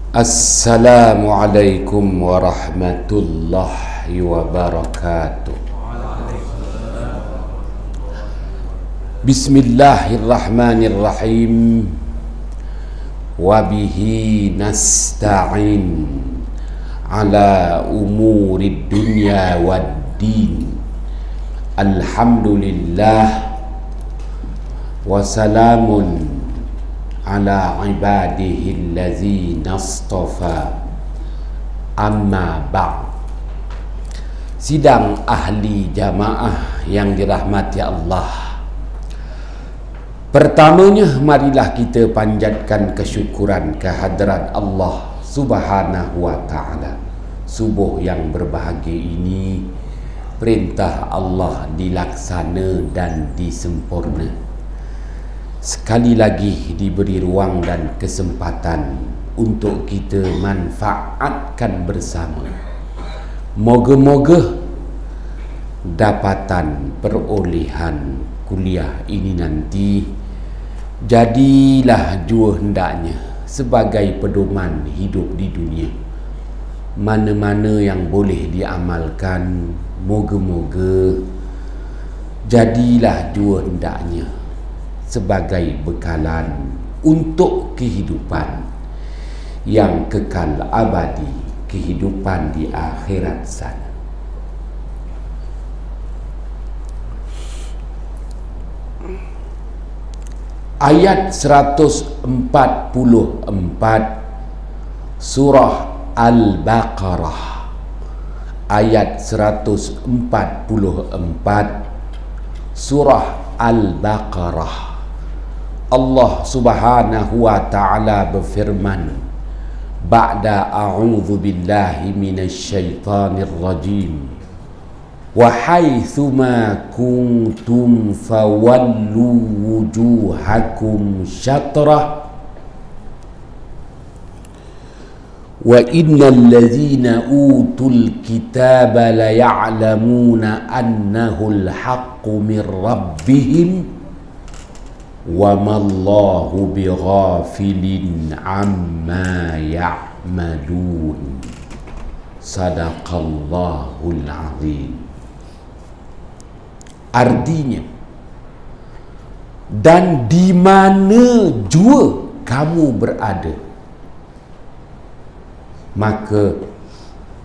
Assalamualaikum warahmatullahi wabarakatuh. Bismillahirrahmanirrahim. Wabihi nasta'in ala umurid dunya waddin. Alhamdulillah wa salamun ala ibadihi allazina astafa, amma ba'd. Sidang ahli jamaah yang dirahmati Allah, pertamanya marilah kita panjatkan kesyukuran kehadrat Allah Subhanahu wa ta'ala. Subuh yang berbahagia ini perintah Allah dilaksana dan disempurna. Sekali lagi diberi ruang dan kesempatan untuk kita manfaatkan bersama. Moga-moga dapatan perolehan kuliah ini nanti jadilah jua hendaknya sebagai pedoman hidup di dunia. Mana-mana yang boleh diamalkan, moga-moga jadilah jua hendaknya sebagai bekalan untuk kehidupan yang kekal abadi, kehidupan di akhirat sana. Ayat 144 surah Al-Baqarah. Ayat 144 surah Al-Baqarah. Allah Subhanahu wa ta'ala berfirman, ba'da a'udzu billahi minasyaitonir rajim, wa haitsuma kuntum fawallu wujuhakum syatrah wa innal ladzina utul kitaba la ya'lamuna annahu al-haqqu min rabbihim wa mallahu bighafilin amma ya'malun. Sadaqallahul azim. Artinya, dan di mana jua kamu berada, maka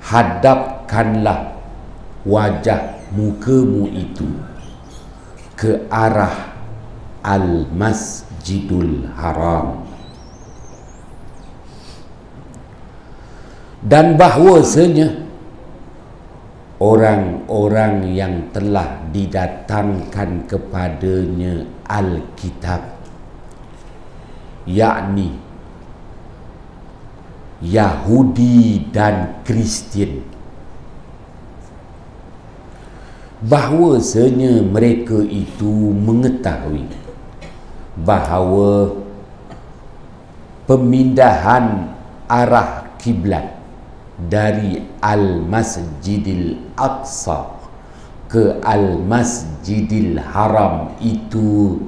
hadapkanlah wajah mukamu itu ke arah Al-Masjidul Haram, dan bahwasanya orang-orang yang telah didatangkan kepadanya Alkitab, yakni Yahudi dan Kristian, bahwasanya mereka itu mengetahui bahawa pemindahan arah kiblat dari Al-Masjidil Aqsa ke Al-Masjidil Haram itu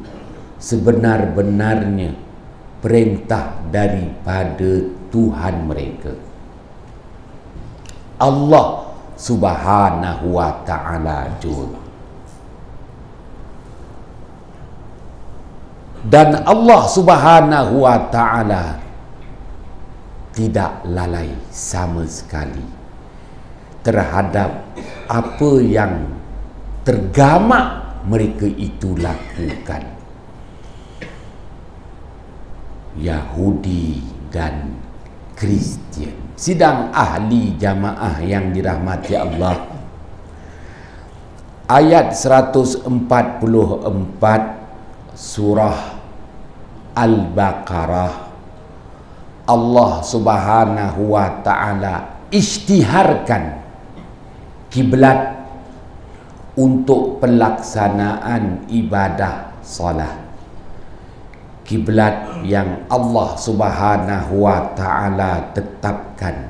sebenar-benarnya perintah daripada Tuhan mereka, Allah Subhanahu wa ta'ala juga. Dan Allah Subhanahu wa ta'ala tidak lalai sama sekali terhadap apa yang tergamak mereka itu lakukan. Yahudi dan Kristian. Sidang ahli jamaah yang dirahmati Allah, ayat 144 surah Al-Baqarah, Allah Subhanahu wa ta'ala isytiharkan kiblat untuk pelaksanaan ibadah salat. Kiblat yang Allah Subhanahu wa ta'ala tetapkan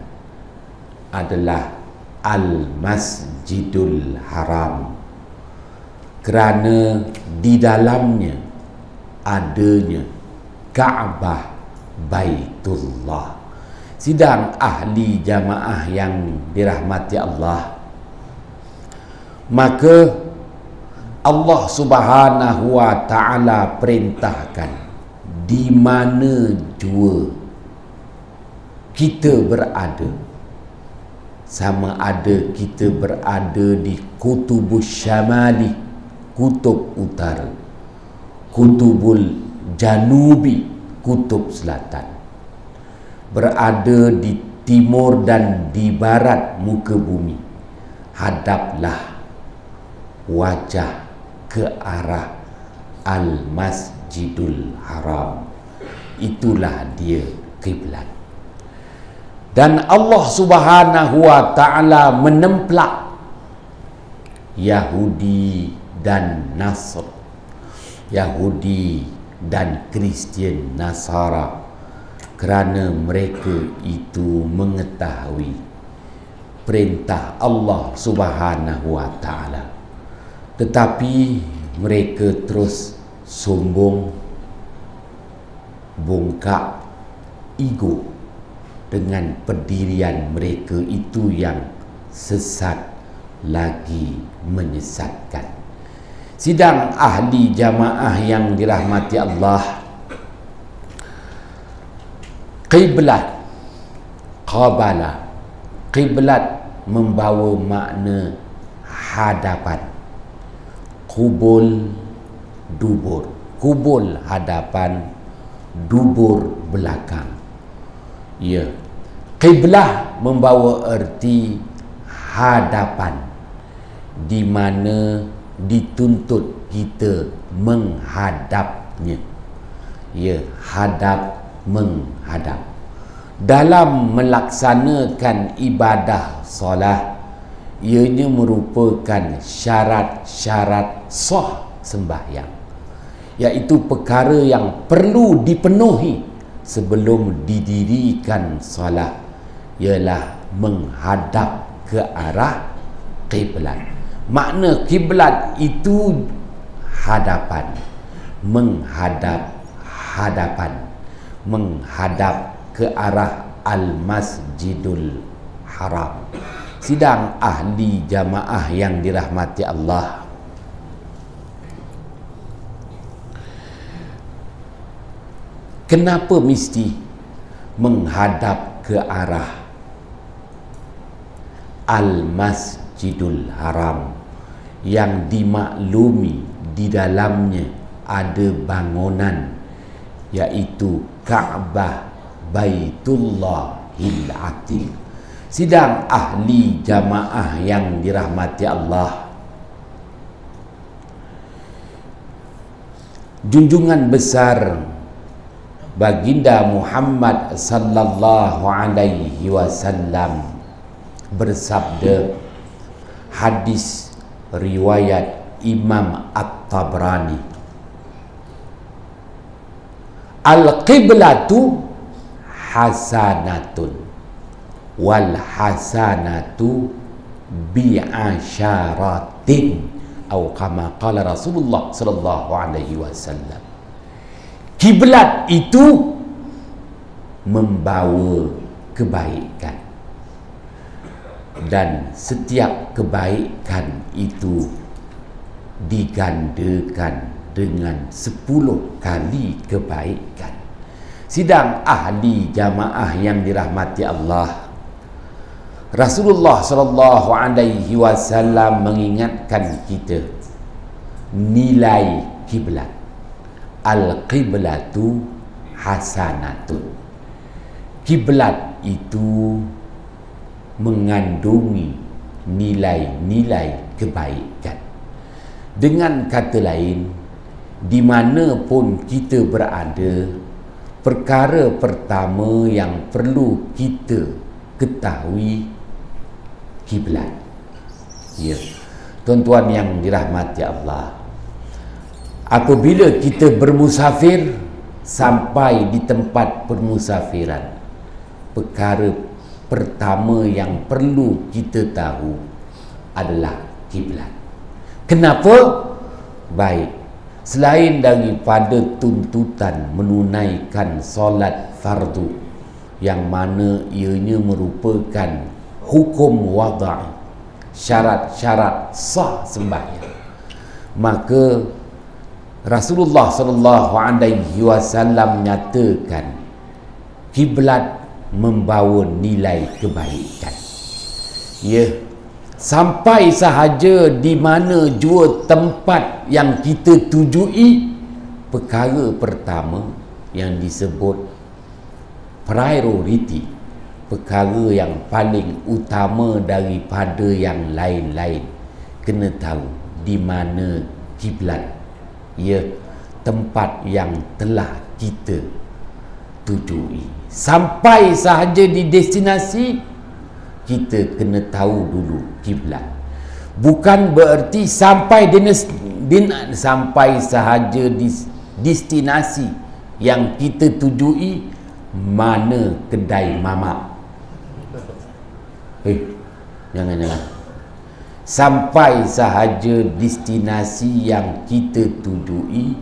adalah Al-Masjidul Haram, kerana di dalamnya adanya Ka'bah Baitullah. Sidang ahli jamaah yang dirahmati Allah, maka Allah Subhanahu wa ta'ala perintahkan di mana jua kita berada, sama ada kita berada di Kutubus Syamali, kutub utara, Kutubul Janubi, kutub selatan, berada di timur dan di barat muka bumi, hadaplah wajah ke arah Al-Masjidul Haram. Itulah dia kiblat. Dan Allah Subhanahu wa ta'ala menemplak Yahudi dan Nasr, Yahudi dan Kristian Nasara, kerana mereka itu mengetahui perintah Allah Subhanahu wa ta'ala, tetapi mereka terus sombong, bongkak ego dengan pendirian mereka itu yang sesat lagi menyesatkan. Sidang ahli jamaah yang dirahmati Allah, qiblat, qabala, qiblat membawa makna hadapan, kubul, dubur. Kubul hadapan, dubur belakang. Ya, qiblah membawa erti hadapan, di mana dituntut kita menghadapnya. Ya, hadap, menghadap. Dalam melaksanakan ibadah solat, ianya merupakan syarat-syarat sah sembahyang, iaitu perkara yang perlu dipenuhi sebelum didirikan solat, ialah menghadap ke arah kiblat. Makna kiblat itu hadapan, menghadap, hadapan, menghadap ke arah Al-Masjidul Haram. Sidang ahli jamaah yang dirahmati Allah, kenapa mesti menghadap ke arah Al-Masjidul Haram yang dimaklumi di dalamnya ada bangunan, iaitu Ka'bah Baitullahil Atiq? Sidang ahli jamaah yang dirahmati Allah, junjungan besar baginda Muhammad sallallahu alaihi wasallam bersabda, hadis riwayat Imam At-Tabrani, al-qiblatu hasanatun wal hasanatu bi'asyaratin, atau kama qala Rasulullah sallallahu alaihi wasallam. Kiblat itu membawa kebaikan, dan setiap kebaikan itu digandakan dengan 10 kali kebaikan. Sidang ahli jamaah yang dirahmati Allah, Rasulullah sallallahu alaihi wasallam mengingatkan kita nilai kiblat. Al-qiblatu hasanatun. Kiblat itu mengandungi nilai-nilai kebaikan. Dengan kata lain, di mana pun kita berada, perkara pertama yang perlu kita ketahui kiblat. Ya, tuan-tuan yang dirahmati Allah, apabila kita bermusafir sampai di tempat permusafiran, perkara pertama yang perlu kita tahu adalah kiblat. Kenapa? Baik, selain daripada tuntutan menunaikan solat fardu, yang mana ianya merupakan hukum wada'i, syarat-syarat sah sembahyang, maka Rasulullah SAW nyatakan kiblat membawa nilai kebaikan. Ya, sampai sahaja di mana jua tempat yang kita tujui, perkara pertama yang disebut priority, perkara yang paling utama daripada yang lain-lain, kena tahu di mana kiblat. Ya, tempat yang telah kita tujui. Sampai sahaja di destinasi, kita kena tahu dulu kiblat. Bukan bererti sampai sampai sahaja di destinasi yang kita tujui, mana kedai mamak. Jangan. Sampai sahaja destinasi yang kita tujui,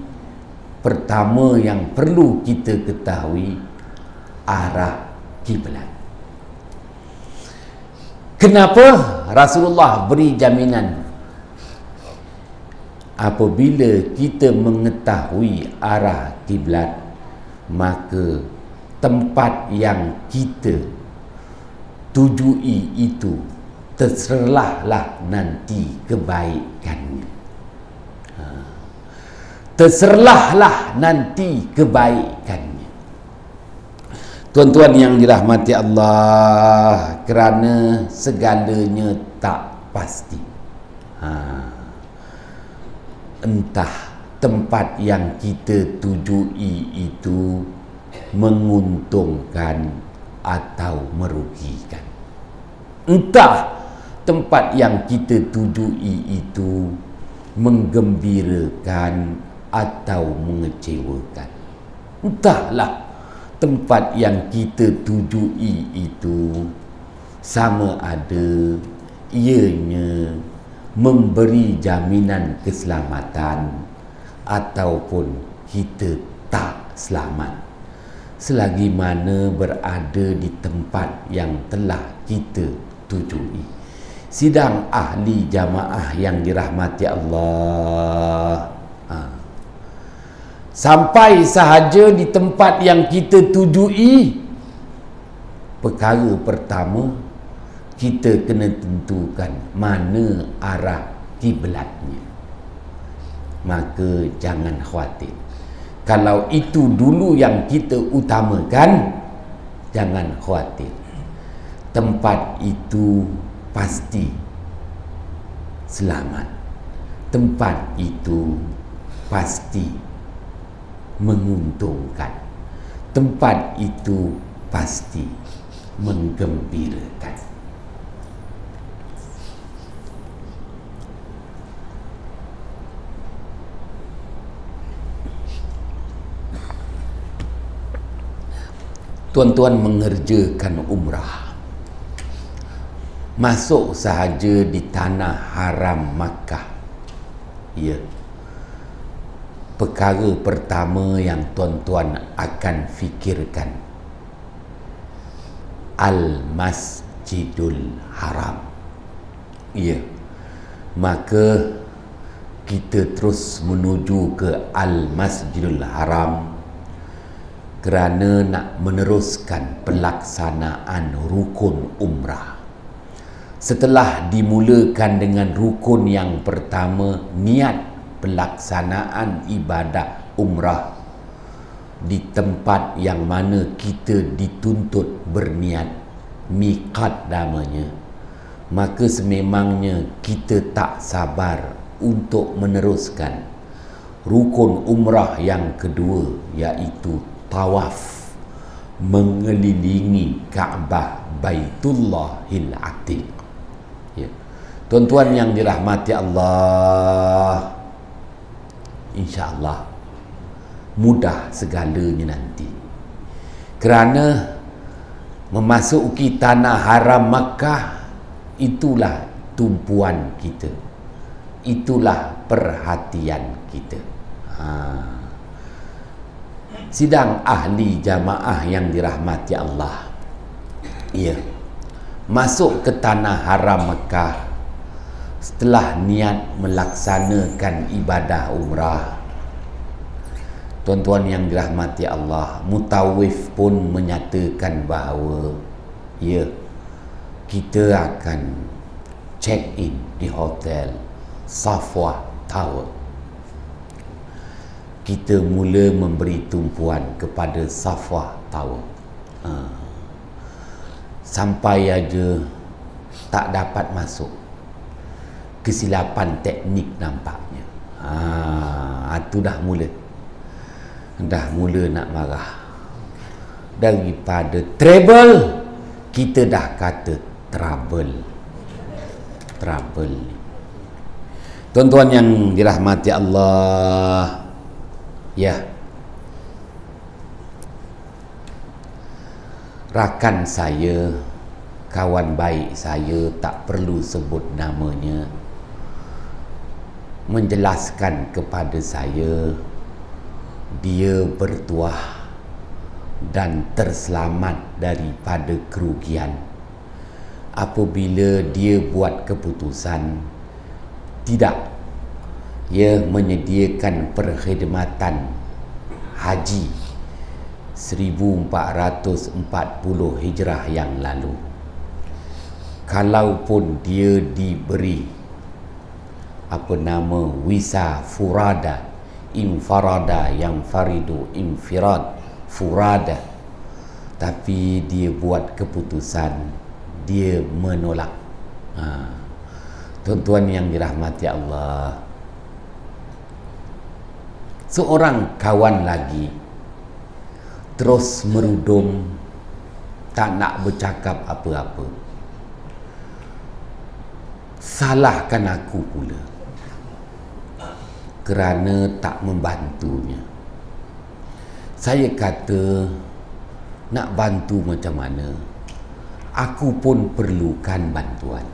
pertama yang perlu kita ketahui arah kiblat. Kenapa Rasulullah beri jaminan? Apabila kita mengetahui arah kiblat, maka tempat yang kita tujui itu terserahlah nanti kebaikannya. Terserahlah nanti kebaikannya. Tuan-tuan yang dirahmati Allah, kerana segalanya tak pasti. Entah tempat yang kita tujui itu menguntungkan atau merugikan. Entah tempat yang kita tujui itu menggembirakan atau mengecewakan. Entahlah tempat yang kita tujui itu sama ada ianya memberi jaminan keselamatan ataupun kita tak selamat, selagi mana berada di tempat yang telah kita tujui. Sidang ahli jamaah yang dirahmati Allah, sampai sahaja di tempat yang kita tujui, perkara pertama kita kena tentukan mana arah kiblatnya. Maka jangan khawatir, kalau itu dulu yang kita utamakan, jangan khawatir, tempat itu pasti selamat, tempat itu pasti menguntungkan, tempat itu pasti menggembirakan. Tuan-tuan mengerjakan umrah, masuk sahaja di tanah haram Makkah, ya, perkara pertama yang tuan-tuan akan fikirkan Al-Masjidul Haram. Ya, maka kita terus menuju ke Al-Masjidul Haram kerana nak meneruskan pelaksanaan rukun umrah. Setelah dimulakan dengan rukun yang pertama, niat pelaksanaan ibadah umrah di tempat yang mana kita dituntut berniat, miqat namanya, maka sememangnya kita tak sabar untuk meneruskan rukun umrah yang kedua, iaitu tawaf mengelilingi Kaabah Baitullahil Atiq. Ya. Tuan-tuan yang dirahmati Allah, insya-Allah mudah segalanya nanti. Kerana memasuki tanah haram Makkah, itulah tumpuan kita, itulah perhatian kita. Sidang ahli jamaah yang dirahmati Allah. Ya. Masuk ke tanah haram Mekah setelah niat melaksanakan ibadah umrah. Tuan-tuan yang dirahmati Allah, mutawif pun menyatakan bahawa ya, kita akan check in di hotel Safwa Tower. Kita mula memberi tumpuan kepada Safwa Tower. Sampai aja tak dapat masuk. Kesilapan teknik nampaknya. Itu dah mula. Dah mula nak marah. Daripada travel, kita dah kata trouble. Tuan-tuan yang dirahmati Allah, ya, rakan saya, kawan baik saya, tak perlu sebut namanya, menjelaskan kepada saya dia bertuah dan terselamat daripada kerugian apabila dia buat keputusan tidak menyediakan perkhidmatan haji 1440 Hijrah yang lalu. Kalaupun dia diberi visa furada, infarada, yang faridu, infirad, furada, tapi dia buat keputusan dia menolak. Tuan-tuan yang dirahmati Allah, seorang kawan lagi terus merudum, tak nak bercakap apa-apa, salahkan aku pula kerana tak membantunya. Saya kata, nak bantu macam mana? Aku pun perlukan bantuan.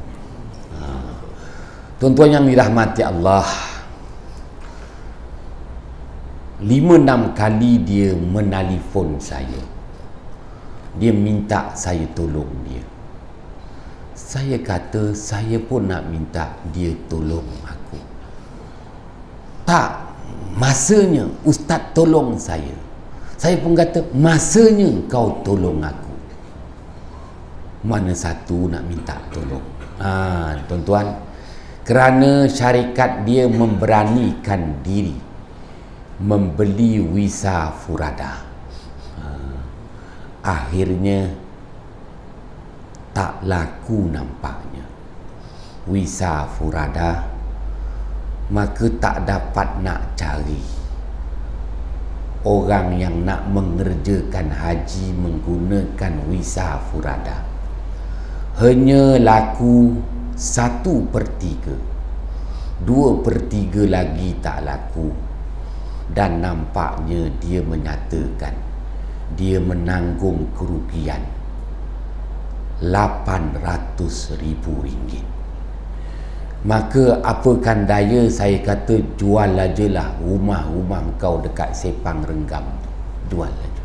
Tuan-tuan yang dirahmati Allah, 5-6 kali dia menelefon saya. Dia minta saya tolong dia. Saya kata, saya pun nak minta dia tolong aku. Tak, masanya Ustaz tolong saya. Saya pun kata, masanya kau tolong aku. Mana satu nak minta tolong? Tuan-tuan, kerana syarikat dia memberanikan diri membeli visa furada, akhirnya tak laku nampaknya visa furada. Maka tak dapat nak cari orang yang nak mengerjakan haji menggunakan visa furada. Hanya laku 1/3, 2/3 lagi tak laku. Dan nampaknya dia menyatakan dia menanggung kerugian RM800,000. Maka apakan daya, saya kata, jual aja lah rumah-rumah kau dekat Sepang Renggam, jual aja.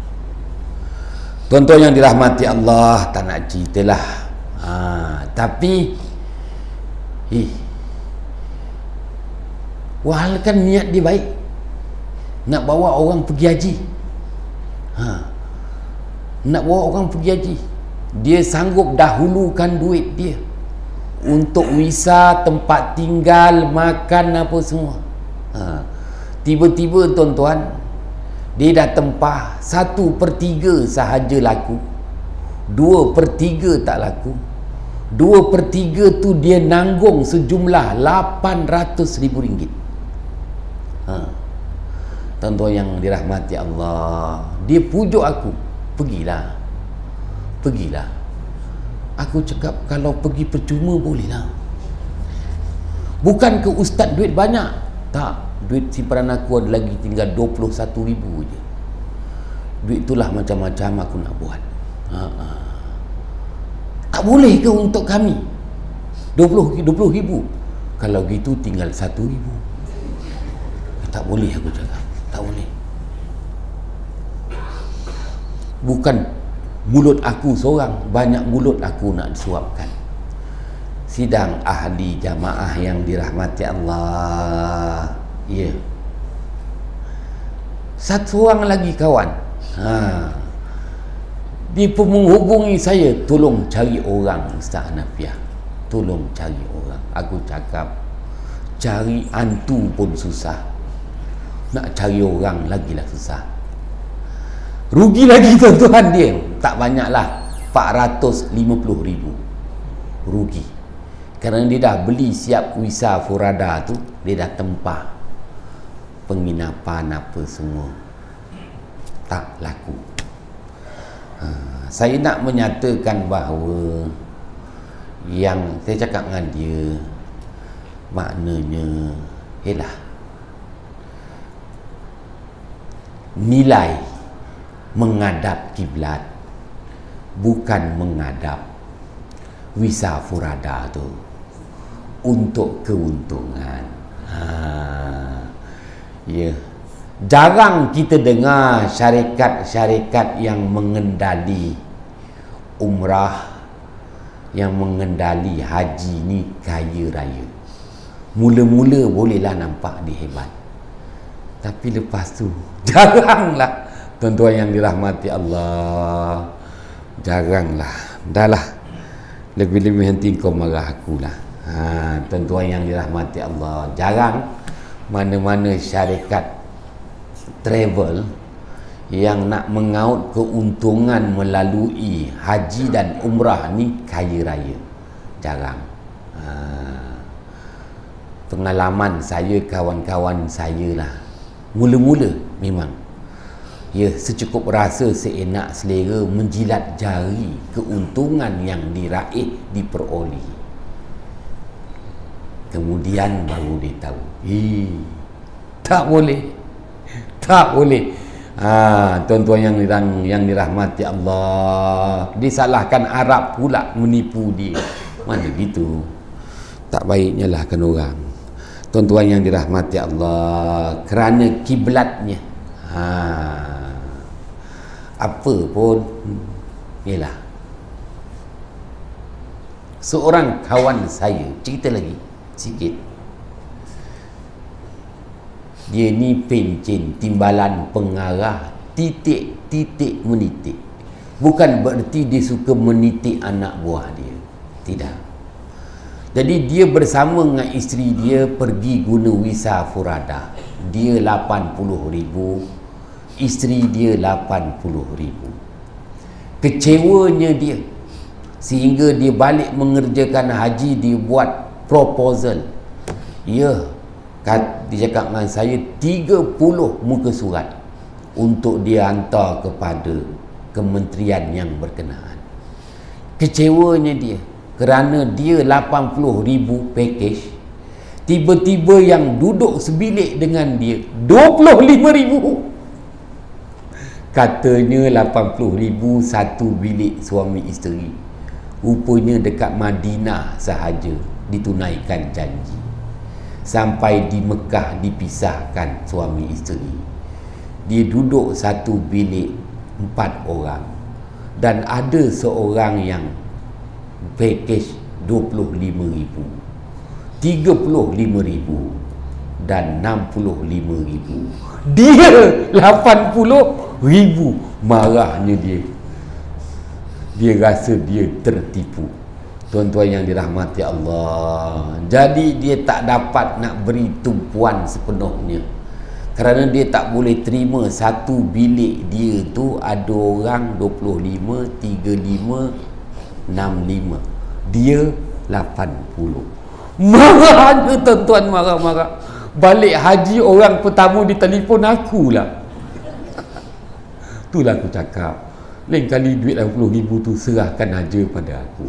Tuan-tuan yang dirahmati Allah, tak nak ceritalah. Tapi wahalkan niat dia baik, nak bawa orang pergi haji. Nak bawa orang pergi haji, dia sanggup dahulukan duit dia untuk visa, tempat tinggal, makan, apa semua. Tiba-tiba tuan-tuan, dia dah tempah 1/3 sahaja laku, 2/3 tak laku, 2/3 tu dia nanggung sejumlah RM800,000. Tuan-tuan yang dirahmati Allah, dia pujuk aku, pergilah. Aku cakap, kalau pergi percuma bolehlah. Bukan ke ustaz duit banyak, tak, duit simpanan aku ada lagi tinggal RM21,000 je. Duit itulah macam-macam aku nak buat. Tak boleh ke untuk kami RM20,000? Kalau gitu tinggal RM1,000. Tak boleh, aku cakap, tak boleh. Bukan mulut aku seorang, banyak mulut aku nak disuapkan. Sidang ahli jamaah yang dirahmati Allah. Ya. Satu orang lagi kawan, dia pun menghubungi saya, tolong cari orang Ustaz Hanafiah, tolong cari orang. Aku cakap, cari hantu pun susah, nak cari orang lagilah susah. Rugi lagi tuan-tuan dia, tak banyaklah, 450,000 rugi. Kerana dia dah beli siap visa Furada tu, dia dah tempah penginapan apa semua, tak laku. Saya nak menyatakan bahawa yang saya cakap dengan dia, maknanya ialah nilai menghadap kiblat, bukan menghadap visa Furada tu untuk keuntungan. Ya, jarang kita dengar syarikat-syarikat yang mengendali umrah, yang mengendali haji ni kaya raya. Mula-mula bolehlah nampak dia hebat, tapi lepas tu jaranglah. Tuan-tuan yang dirahmati Allah, jaranglah. Dah lah, lebih-lebih nanti kau marah akulah. Tuan-tuan yang dirahmati Allah, jarang mana-mana syarikat travel yang nak mengaut keuntungan melalui haji dan umrah ni kaya raya. Jarang. Pengalaman saya, kawan-kawan saya lah, mula-mula memang ya secukup rasa, seenak selera, menjilat jari keuntungan yang diraih, diperoleh. Kemudian baru dia tahu, tak boleh, tak boleh. Tuan-tuan yang dirahmati Allah, disalahkan Arab pula menipu dia. Mana gitu? Tak baiknya lah kan orang. Tuan-tuan yang dirahmati Allah, kerana kiblatnya, apa pun, ialah seorang kawan saya cerita lagi sikit. Dia ni pencen, timbalan pengarah, titik-titik menitik. Bukan bererti dia suka menitik anak buah dia, tidak. Jadi dia bersama dengan isteri dia pergi guna visa Furada. Dia 80,000, isteri dia 80,000. Kecewanya dia, sehingga dia balik mengerjakan haji, dia buat proposal. Ya, dia cakap dengan saya 30 muka surat untuk dia hantar kepada kementerian yang berkenaan. Kecewanya dia kerana dia 80,000 package, tiba-tiba yang duduk sebilik dengan dia 25,000. Katanya 80,000 satu bilik suami isteri. Rupanya dekat Madinah sahaja ditunaikan janji. Sampai di Mekah dipisahkan suami isteri. Dia duduk satu bilik 4 orang. Dan ada seorang yang package 25,000, 35,000 dan 65,000. Dia 80,000. Marahnya dia. Dia rasa dia tertipu. Tuan-tuan yang dirahmati Allah, jadi dia tak dapat nak beri tumpuan sepenuhnya, kerana dia tak boleh terima satu bilik dia tu ada orang 25, 35, 65. Dia 80. Marahnya tuan-tuan, marah-marah. Balik haji orang pertama di telefon akulah. Itulah aku cakap, lain kali duit 80,000 tu serahkan aja pada aku,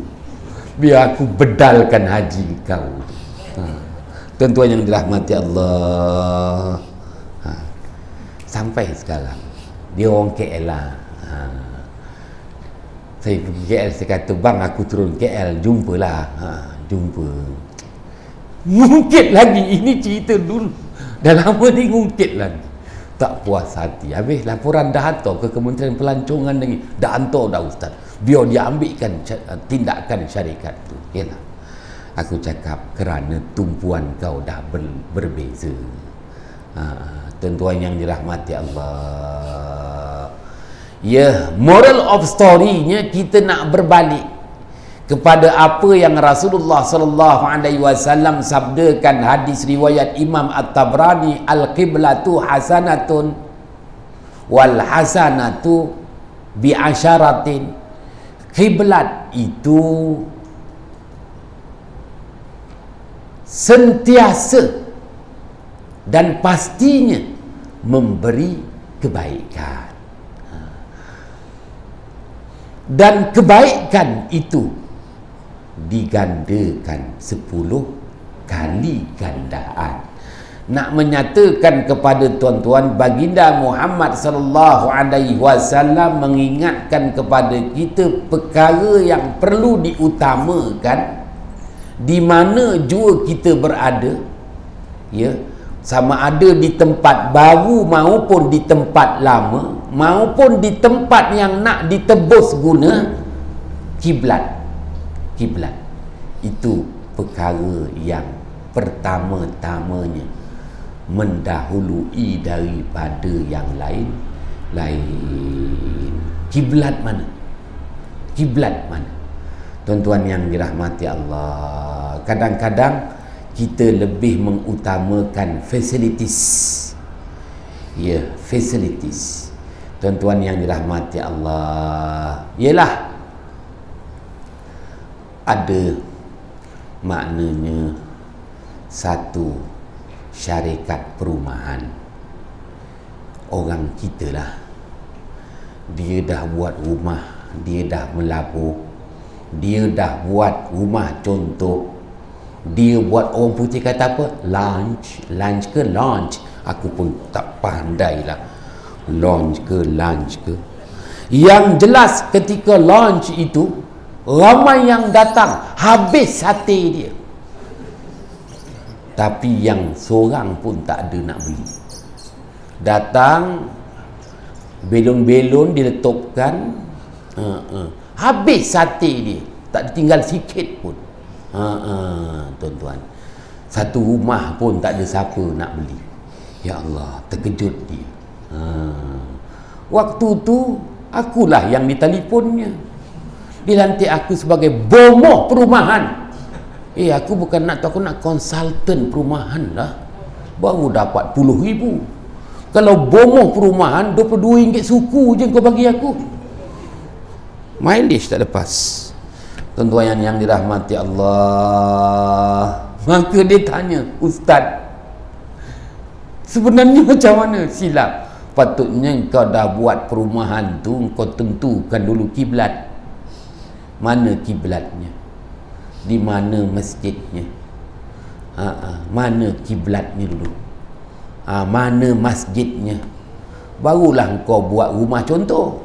biar aku bedalkan haji kau. Tuan-tuan yang dirahmati Allah, sampai sekarang dia orang KL lah. Saya pergi KL, saya kata, bang aku turun KL, jumpalah. Jumpa, ngungkit lagi. Ini cerita dulu, dah lama ni ngungkit lagi. tak puas hati. Habis laporan dah hantar ke Kementerian Pelancongan lagi. Dah hantar dah Ustaz. Biar dia ambilkan tindakan syarikat tu. Yalah. Aku cakap kerana tumpuan kau dah berbeza. Tuan-tuan yang dirahmati Allah. Ya, moral of story-nya kita nak berbalik kepada apa yang Rasulullah sallallahu alaihi wasallam sabdakan, hadis riwayat Imam At-Tabrani, al-qiblatu hasanatun wal hasanatu bi asyaratin. Kiblat itu sentiasa dan pastinya memberi kebaikan, dan kebaikan itu digandakan 10 kali gandaan. Nak menyatakan kepada tuan-tuan, baginda Muhammad sallallahu alaihi wasallam mengingatkan kepada kita perkara yang perlu diutamakan di mana jua kita berada, ya, sama ada di tempat baru maupun di tempat lama maupun di tempat yang nak ditebus guna kiblat. Kiblat itu perkara yang pertama-tamanya mendahului daripada yang lain. Kiblat mana? Kiblat mana? Tuan-tuan yang dirahmati Allah, kadang-kadang kita lebih mengutamakan facilities. Ya, facilities. Tuan-tuan yang dirahmati Allah, ialah ada maknanya satu syarikat perumahan, orang kita lah, dia dah buat rumah, dia dah melabur, dia dah buat rumah contoh, dia buat, orang putih kata apa, launch ke launch, aku pun tak pandai lah launch ke. Yang jelas ketika launch itu ramai yang datang, habis sate dia, tapi yang seorang pun tak ada nak beli. Datang, belon-belon diletupkan, habis sate dia, tak tinggal sikit pun. Tuan-tuan, satu rumah pun tak ada siapa nak beli. Ya Allah, terkejut dia. Waktu tu akulah yang diteleponnya. Dia lantik aku sebagai bomoh perumahan. Aku bukan nak tahu, aku nak konsultan perumahan lah. Baru dapat RM10,000. Kalau bomoh perumahan RM22 suku je kau bagi aku. Mileage tak lepas. Tuan-tuan yang dirahmati Allah, maka dia tanya, Ustaz, sebenarnya macam mana? Silap. Patutnya kau dah buat perumahan tu, kau tentukan dulu kiblat. Mana kiblatnya? Di mana masjidnya? Mana kiblatnya dulu? Mana masjidnya? Barulah kau buat rumah contoh.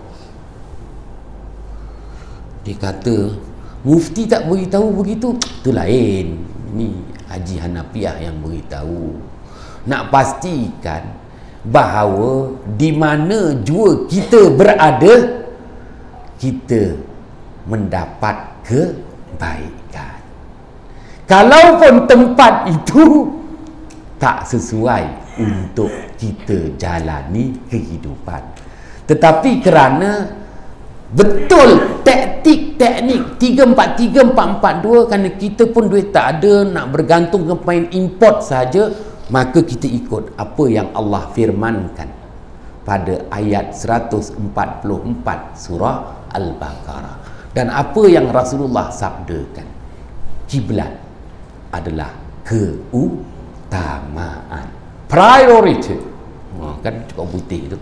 Dia kata, mufti tak beritahu begitu. Itu lain. Ini Haji Hanafiah yang beritahu. Nak pastikan bahawa di mana jua kita berada, kita mendapat kebaikan. Kalaupun tempat itu tak sesuai untuk kita jalani kehidupan, tetapi kerana betul teknik 3-4-3, 4-4-2, kerana kita pun duit tak ada, nak bergantung ke main import saja, maka kita ikut apa yang Allah firmankan pada ayat 144 surah Al-Baqarah. Dan apa yang Rasulullah sabdakan, kiblat adalah keutamaan, priority. Kan cukup putih tu.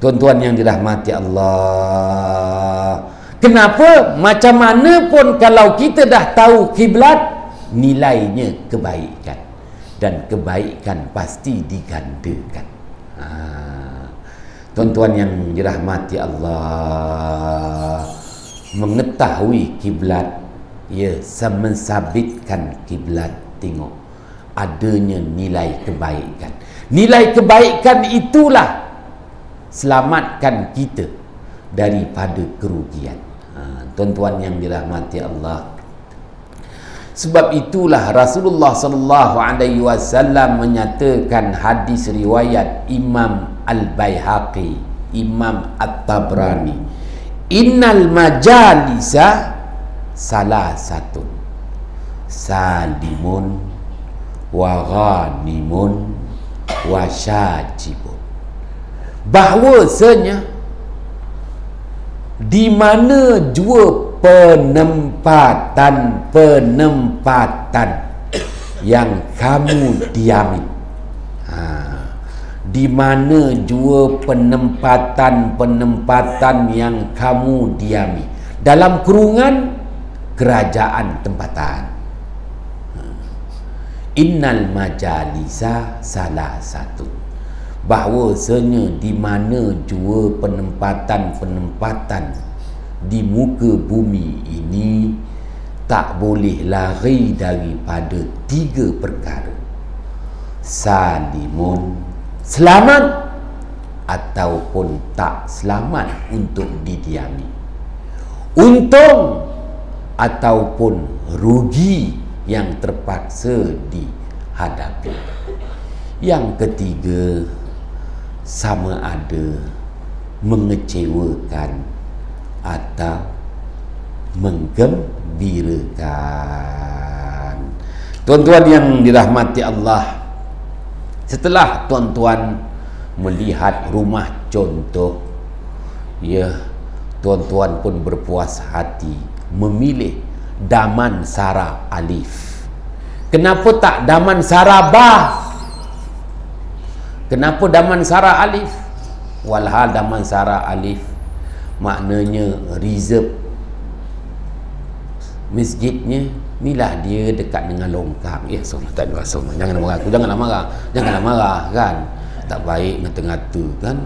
Tuan-tuan yang dirahmati Allah, kenapa? Macam mana pun kalau kita dah tahu kiblat, nilainya kebaikan, dan kebaikan pasti digandakan. Tuan-tuan yang dirahmati Allah, mengetahui kiblat, ya, mensabitkan kiblat, tengok adanya nilai kebaikan. Nilai kebaikan itulah selamatkan kita daripada kerugian. Tuan-tuan yang dirahmati Allah, sebab itulah Rasulullah sallallahu alaihi wasallam menyatakan hadis riwayat Imam Al-Baihaqi, Imam At-Tabrani, innal majalisa salah satu salimun wa ghanimun wa syajibun. Bahwasanya di mana jua penempatan yang kamu diami, di mana jua penempatan yang kamu diami dalam kurungan kerajaan tempatan. Innal majalisa salah satu, bahwasanya di mana jua penempatan di muka bumi ini tak boleh lari daripada 3 perkara: salimun, selamat, ataupun tak selamat untuk didiami, untung ataupun rugi yang terpaksa dihadapi. Yang ketiga, sama ada mengecewakan atau menggembirakan. Tuan-tuan yang dirahmati Allah, setelah tuan-tuan melihat rumah contoh, ya, tuan-tuan pun berpuas hati memilih Damansara Alif. Kenapa tak Damansara Ba? Kenapa Damansara Alif? Walhal Damansara Alif maknanya reserve masjidnya inilah dia dekat dengan longkang. Ya, tak ada rasa. Janganlah marah aku, janganlah marah kan. Tak baik ngata-ngata kan.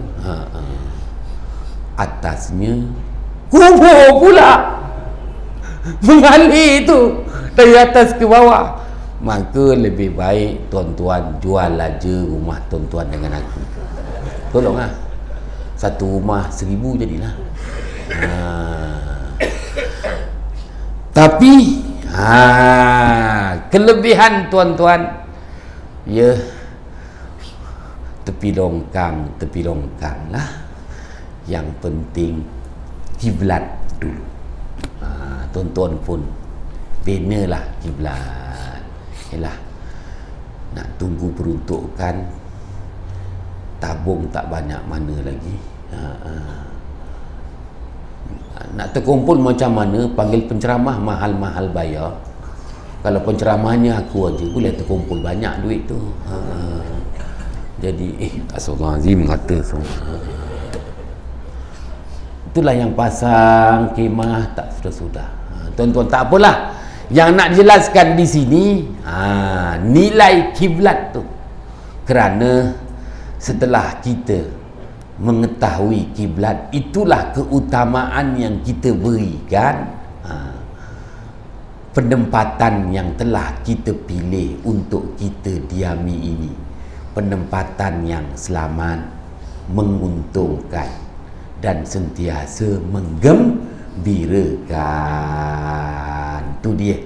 Atasnya kubur pula, mengalir tu dari atas ke bawah. Maka lebih baik tuan-tuan jual aja rumah tuan-tuan dengan aku. Tolonglah. Satu rumah 1,000 jadilah. Tapi kelebihan tuan-tuan, ya, tepi longkang lah. Yang penting kiblat dulu. Tuan-tuan pun benalah kiblat. Yalah, nak tunggu peruntukan, tabung tak banyak mana lagi. Nak terkumpul macam mana, panggil penceramah mahal-mahal bayar. Kalau penceramahnya aku aja boleh terkumpul banyak duit tu. Jadi Astagfirullahalazim kata semua. Itulah yang pasang kemah tak sudah-sudah. Tuan-tuan, tak apalah. Yang nak dijelaskan di sini nilai kiblat tu, kerana setelah kita mengetahui kiblat, itulah keutamaan yang kita berikan penempatan yang telah kita pilih untuk kita diami ini, penempatan yang selamat, menguntungkan dan sentiasa menggembirakan. Itu dia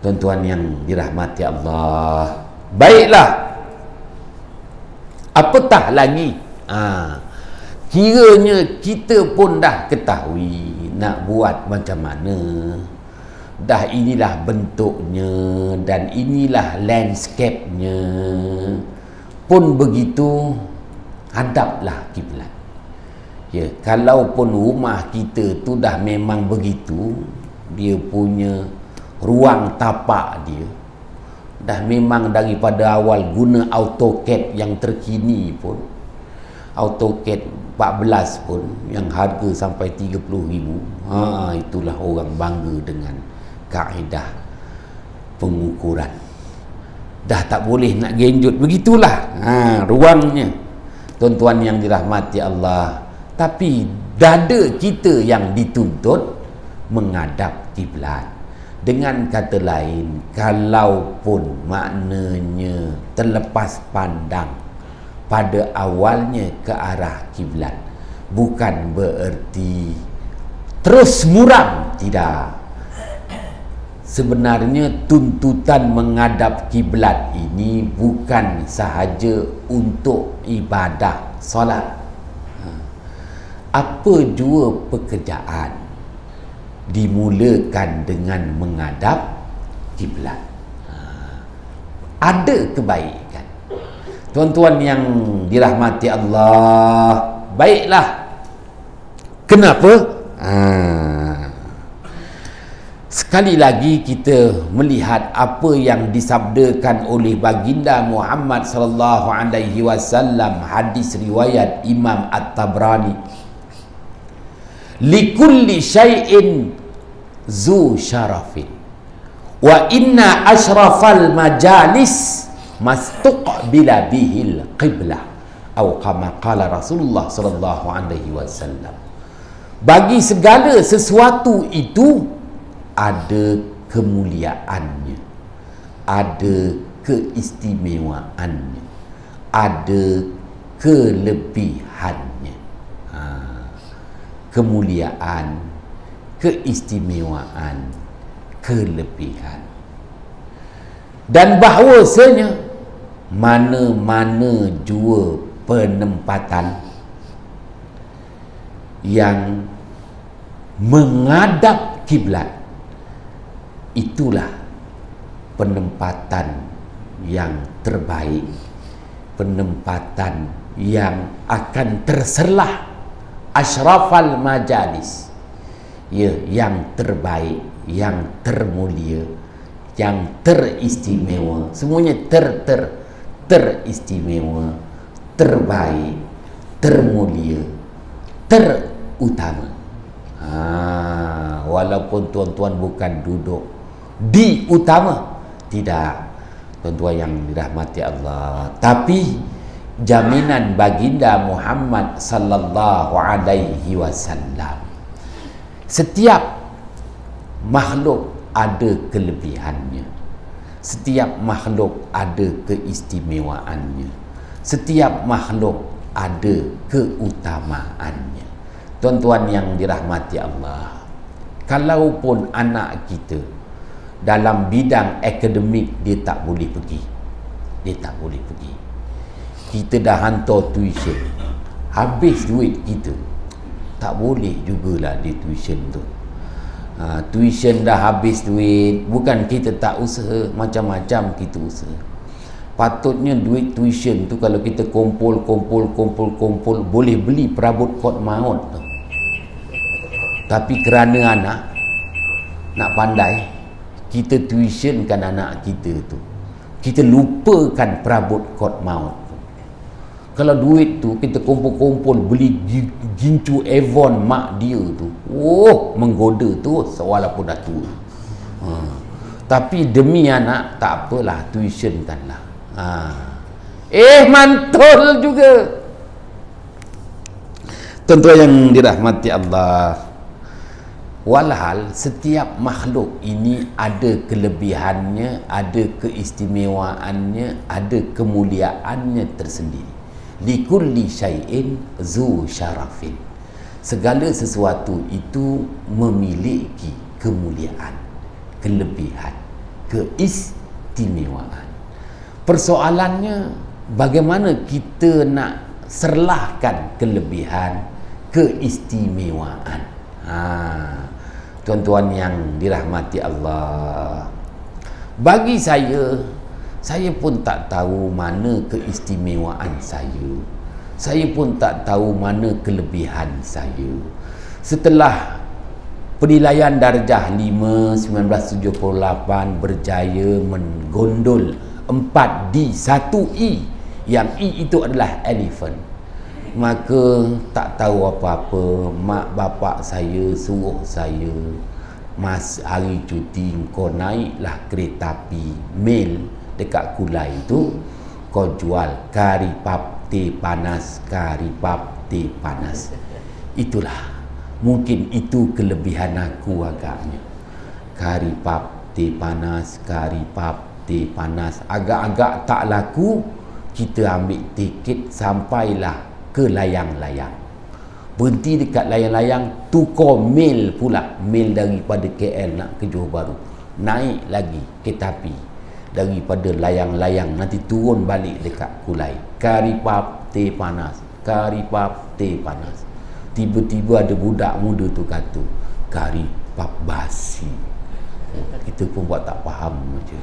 tuan-tuan yang dirahmati Allah. Baiklah, apatah lagi, kiranya kita pun dah ketahui nak buat macam mana, dah inilah bentuknya dan inilah landscape-nya. Pun begitu, hadaplah kiblat. Ya, kalaupun rumah kita tu dah memang begitu, dia punya ruang tapak dia dah memang daripada awal guna AutoCAD yang terkini pun, AutoCAD 14 pun yang harga sampai 30,000. Itulah orang bangga dengan kaedah pengukuran. Dah tak boleh nak genjot, begitulah ruangnya. Tuan-tuan yang dirahmati Allah, tapi dada kita yang dituntut menghadap kiblat. Dengan kata lain, kalaupun maknanya terlepas pandang pada awalnya ke arah kiblat. Bukan bererti terus muram, tidak. Sebenarnya tuntutan menghadap kiblat ini bukan sahaja untuk ibadah solat. Apa jua pekerjaan dimulakan dengan menghadap kiblat. Ada kebaikan. Tuan-tuan yang dirahmati Allah, baiklah. Kenapa? Sekali lagi kita melihat apa yang disabdakan oleh baginda Muhammad sallallahu alaihi wasallam, hadis riwayat Imam At-Tabrani. Likulli syai'in zu syarafin wa inna asyrafal majalis mastuqbila bihil qiblah atau kama qala Rasulullah sallallahu alaihi wasallam. Bagi segala sesuatu itu ada kemuliaannya, ada keistimewaannya, ada kelebihannya. Kemuliaan, keistimewaan, kelebihan. Dan bahawasanya mana-mana jua penempatan yang menghadap kiblat, itulah penempatan yang terbaik, penempatan yang akan terselah asyrafal majalis, ya, yang terbaik, yang termulia, yang teristimewa, semuanya teristimewa, terbaik, termulia, terutama. Walaupun tuan-tuan bukan duduk di utama, tidak, tuan-tuan yang dirahmati Allah, tapi jaminan baginda Muhammad sallallahu alaihi wasallam, setiap makhluk ada kelebihannya, setiap makhluk ada keistimewaannya, setiap makhluk ada keutamaannya. Tuan-tuan yang dirahmati Allah, kalaupun anak kita dalam bidang akademik dia tak boleh pergi, dia tak boleh pergi, kita dah hantar tuition, habis duit kita, tak boleh jugalah di tuition tu. Tuition dah habis duit, bukan kita tak usaha, macam-macam kita usaha. Patutnya duit tuition tu kalau kita kumpul boleh beli perabot kod maut tu. Tapi kerana anak nak pandai, kita tuitionkan anak kita tu, kita lupakan perabot kod maut tu. Kalau duit tu kita kumpul beli gincu Avon mak dia tu, menggoda tu walaupun dah tua. Tapi demi anak tak apalah, tuitionkanlah. Mantul juga. Tuan-tuan yang dirahmati Allah, walhal setiap makhluk ini ada kelebihannya, ada keistimewaannya, ada kemuliaannya tersendiri. Likulli syai'in zu syarafin. Segala sesuatu itu memiliki kemuliaan, kelebihan, keistimewaan. Persoalannya bagaimana kita nak serlahkan kelebihan, keistimewaan. Tuan-tuan yang dirahmati Allah, bagi saya pun tak tahu mana keistimewaan saya pun tak tahu mana kelebihan saya. Setelah penilaian darjah 5 1978 berjaya menggondol 4D 1E, yang E itu adalah elephant, maka tak tahu apa-apa, mak bapak saya suruh saya, mas hari cuti kau naiklah kereta api mail dekat Kulai tu, kau jual kari pap teh panas, kari pap teh panas. Itulah, mungkin itu kelebihan aku agaknya. Kari pap teh panas, kari pap teh panas agak-agak tak laku, kita ambil tiket sampailah ke layang-layang. Berhenti dekat layang-layang, tukar mil pula, mil daripada KL nak ke Johor Bahru, naik lagi kereta api daripada layang-layang, nanti turun balik dekat Kulai. Karipap teh panas, karipap teh panas. Tiba-tiba ada budak muda tu kata, karipap basi. Kita pun buat tak faham je.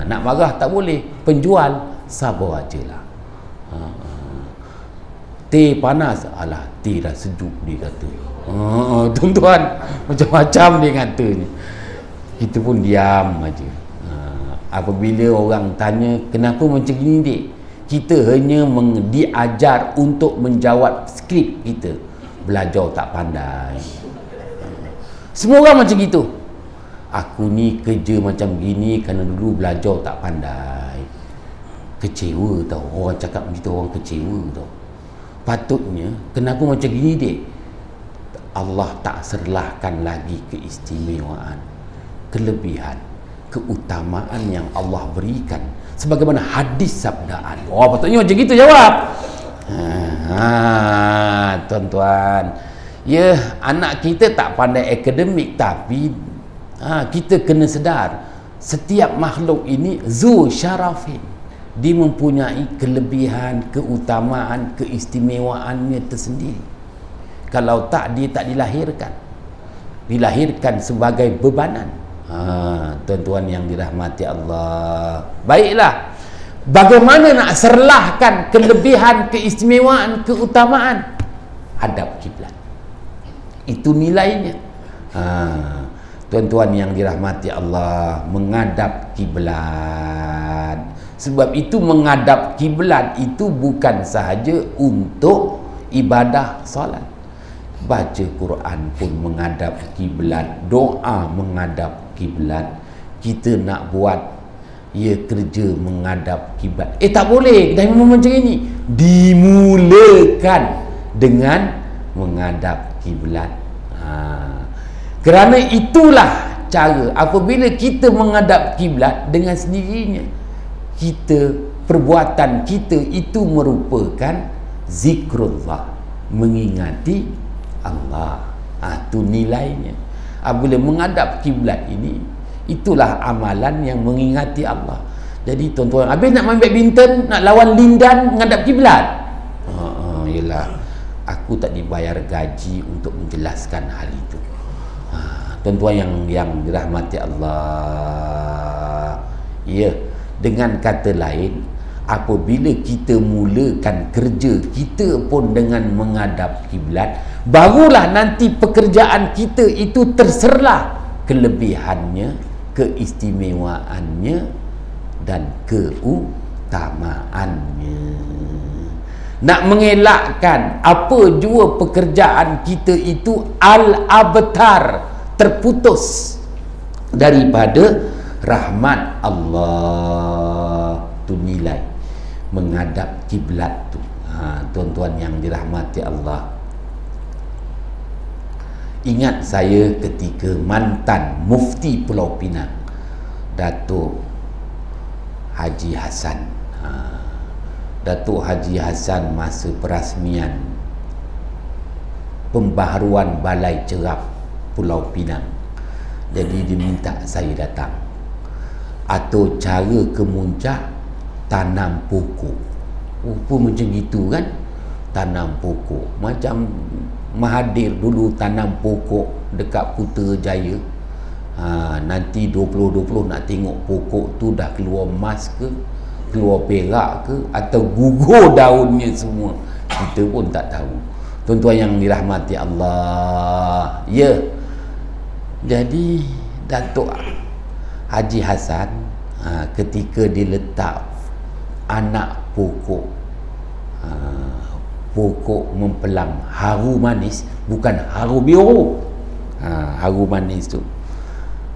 Nak marah tak boleh, penjual sabar ajalah. Teh panas, alah teh dah sejuk dia kata. Tuan-tuan, macam-macam dia katanya. Kita pun diam aja. Apabila orang tanya kenapa macam gini dek, kita hanya diajar untuk menjawab skrip kita. Belajar tak pandai. Semua orang macam gitu. Aku ni kerja macam gini kerana dulu belajar tak pandai. Kecewa tau, orang cakap begitu, orang kecewa tau. Patutnya, kenapa macam gini dek? Allah tak serlahkan lagi keistimewaan, kelebihan, keutamaan yang Allah berikan sebagaimana hadis sabdaan. Oh, patutnya macam gitu jawab. Tuan-tuan, ya, anak kita tak pandai akademik, tapi kita kena sedar setiap makhluk ini zu syarafin, dia mempunyai kelebihan, keutamaan, keistimewaannya tersendiri. Kalau tak, dia tak dilahirkan sebagai bebanan. Tuan-tuan yang dirahmati Allah, baiklah, bagaimana nak serlahkan kelebihan, keistimewaan, keutamaan? Hadap kiblat, itu nilainya. Tuan-tuan yang dirahmati Allah, menghadap kiblat. Sebab itu menghadap kiblat itu bukan sahaja untuk ibadah solat. Baca Quran pun menghadap kiblat, doa menghadap kiblat. Kita nak buat kerja menghadap kiblat, tak boleh. Dah memang macam ini. Dimulakan dengan menghadap kiblat. Kerana itulah cara. Apabila kita menghadap kiblat, dengan sendirinya perbuatan kita itu merupakan zikrullah, mengingati Allah. Itu nilainya. Apabila menghadap kiblat ini, itulah amalan yang mengingati Allah. Jadi tuan-tuan, habis nak main badminton, nak lawan Lindan, menghadap kiblat. Yelah, aku tak dibayar gaji untuk menjelaskan hal itu. Tuan-tuan yang dirahmati Allah, ya, dengan kata lain, apabila kita mulakan kerja kita pun dengan menghadap kiblat, barulah nanti pekerjaan kita itu terserlah kelebihannya, keistimewaannya dan keutamaannya. Nak mengelakkan apa jua pekerjaan kita itu al-abtar, terputus daripada rahmat Allah. Tu nilai menghadap kiblat tu. Tuan-tuan yang dirahmati Allah, ingat saya ketika mantan Mufti Pulau Pinang, Datuk Haji Hassan. Datuk Haji Hassan masa perasmian pembaharuan Balai Cerap Pulau Pinang, jadi diminta saya datang. Atau cara ke Muncak, tanam pokok. Rupa macam gitu kan, tanam pokok. Macam Mahathir dulu tanam pokok dekat Putrajaya. Nanti 2020 nak tengok pokok tu dah keluar emas ke, keluar perak ke, atau gugur daunnya semua, kita pun tak tahu. Tuan-tuan yang dirahmati Allah, ya. Jadi Datuk Haji Hassan, ketika diletak anak pokok, pokok mempelang haru manis, bukan haru biru, haru manis tu,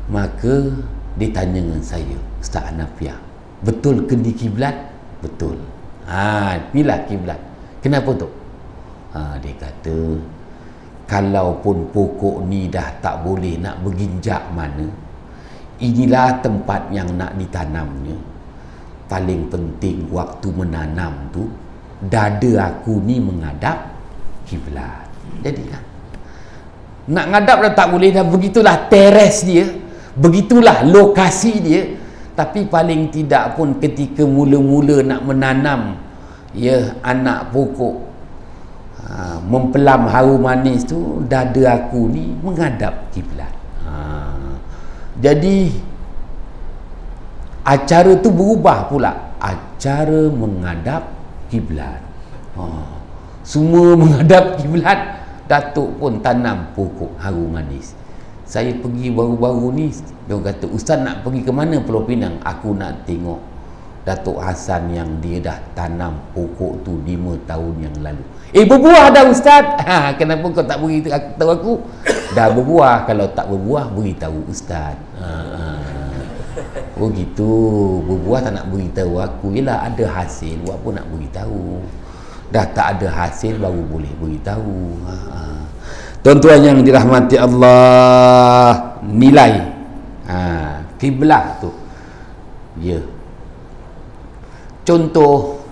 maka ditanya dengan saya, Ustaz Hanafiah, betul ke di kiblat? Betul. Inilah kiblat. Kenapa tu? Dia kata, kalaupun pokok ni dah tak boleh nak berginjak mana, inilah tempat yang nak ditanamnya. paling penting waktu menanam tu, dada aku ni menghadap kiblat. Jadilah nak ngadap dah tak boleh dah, begitulah teres dia, begitulah lokasi dia. Tapi paling tidak pun ketika mula-mula nak menanam anak pokok mempelam harum manis tu, dada aku ni menghadap kiblat. Jadi acara tu berubah pula, acara menghadap kiblat. Semua menghadap kiblat. Datuk pun tanam pokok harum manis. Saya pergi baru-baru ni, dia kata, "Ustaz nak pergi ke mana Pulau Pinang?" Aku nak tengok Datuk Hassan yang dia dah tanam pokok tu 5 tahun yang lalu. Berbuah dah Ustaz. Kenapa kau tak beritahu aku? Dah berbuah. Kalau tak berbuah, beritahu Ustaz. Oh gitu, berbuah tak nak beritahu aku. Yelah, ada hasil, buat apa nak beritahu? Dah tak ada hasil baru boleh beritahu. Tuan-tuan yang dirahmati Allah, nilai kiblat tu. Contoh,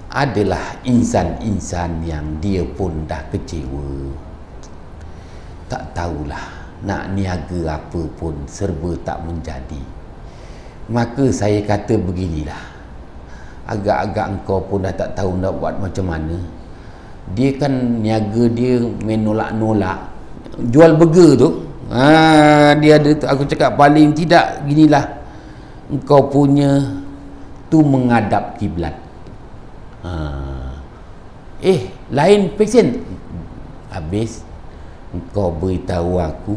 adalah insan-insan yang dia pun dah kecewa, tak tahulah nak niaga apa pun, serba tak menjadi. Maka saya kata beginilah, agak-agak engkau pun dah tak tahu nak buat macam mana. Dia kan niaga dia main nolak-nolak, jual burger tu. Dia ada tu, aku cakap paling tidak ginilah, engkau punya tu menghadap kiblat. Lain pesen. Habis engkau beritahu aku,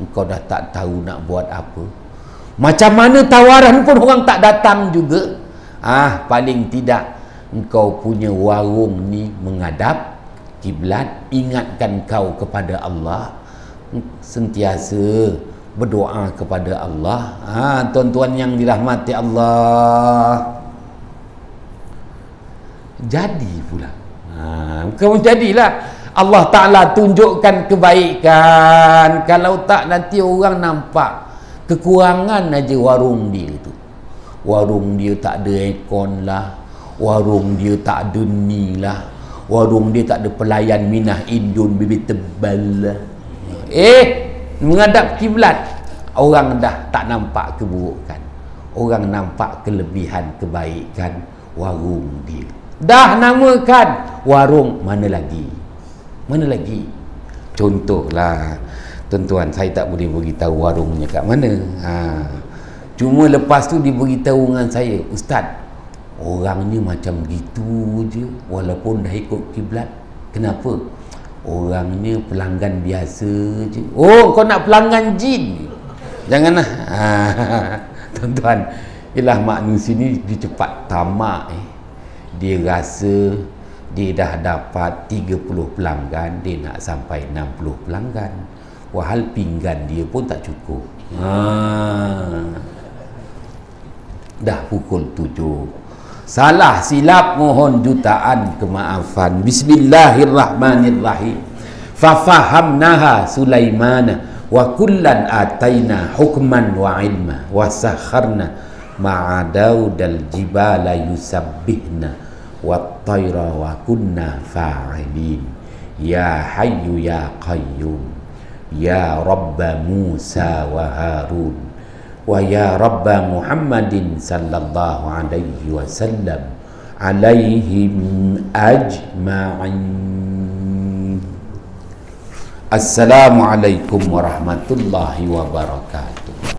engkau dah tak tahu nak buat apa. Macam mana tawaran pun orang tak datang juga. Paling tidak engkau punya warung ni menghadap kiblat, ingatkan kau kepada Allah, sentiasa berdoa kepada Allah. Tuan-tuan yang dirahmati Allah, jadi pula. Bukan jadilah, Allah Ta'ala tunjukkan kebaikan. Kalau tak, nanti orang nampak kekurangan aja warung dia tu. Warung dia tak ada aircon lah, warung dia tak ada ni lah, warung dia tak ada pelayan minah indun bibit tebal lah. Menghadap kiblat, orang dah tak nampak keburukan, orang nampak kelebihan kebaikan warung dia. Dah namakan warung, mana lagi? Contohlah tuan-tuan, saya tak boleh beritahu warungnya kat mana. Cuma lepas tu diberitahu dengan saya, "Ustaz, orangnya macam gitu je walaupun dah ikut kiblat." Kenapa? Orangnya pelanggan biasa je. Kau nak pelanggan jin? Janganlah. Tuan-tuan, ialah manusia ni dia cepat tamak. Dia rasa dia dah dapat 30 pelanggan, dia nak sampai 60 pelanggan. Wahal pinggan dia pun tak cukup. Dah pukul 7. Salah silap mohon jutaan kemaafan. Bismillahirrahmanirrahim. Fafahamnaha Sulaimana wa kullan ataina hukman wa ilma wa sakharna ma'a Daudal jibala yusabbihna wa tayra wa kunna fa'ilin. Ya hayyu ya qayyum, ya Rabba Musa wa Harun, wa ya Rabba Muhammadin sallallahu alaihi wasallam alaihim ajma'in. Assalamualaikum warahmatullahi wabarakatuh.